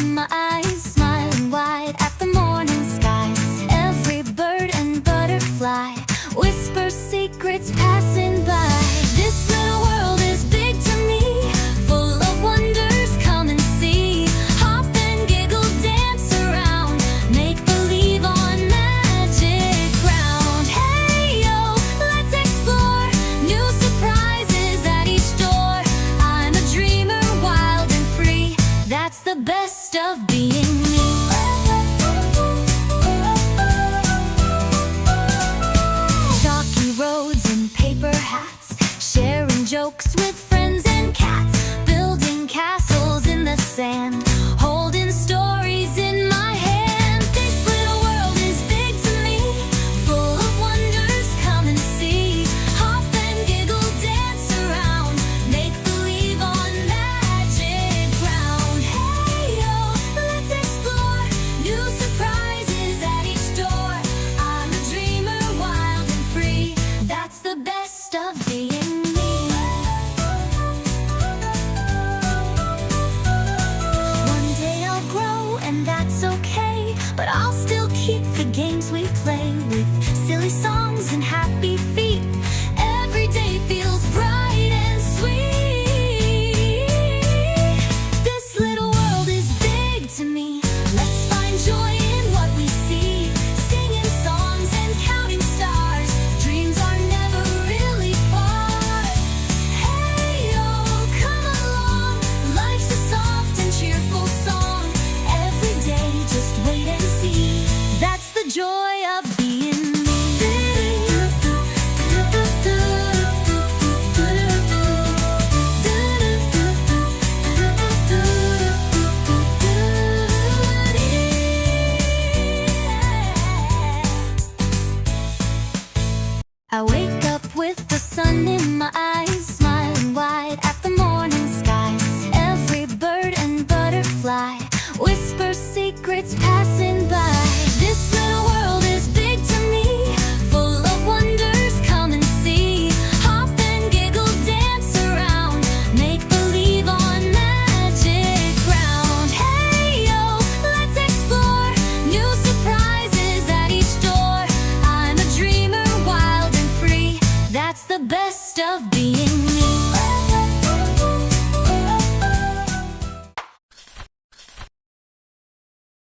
in my eyes, smiling wide at the morning skies. Every bird and butterfly whispers secrets passing by. This little world is big to me, full of wonders, come and see. Hop and giggle, dance around, make believe on magic ground. Hey yo, let's explore new surprises at each door. I'm a dreamer, wild and free, that's the best of being me. Chalky roads and paper hats, sharing jokes with friends and cats, building castles in the sand, holding stories in my hand. This little world is big to me, full of wonders, come and see. Hop and giggle, dance around, make believe on magic ground. Hey yo, let's explore new surprises at each door. I'm a dreamer, wild and free, that's the best of being me. One day I'll grow and that's okay, but I'll still keep the games we play with silly songs and happy feet. Every day feels bright and sweet. This little world is big to me, let's find joy in what we see. Singing songs and counting stars, dreams are never really far. Hey yo, come along, life's a soft and cheerful song. Every day just wait and see, that's the joy of being me. I wake up with the sun in my eyes,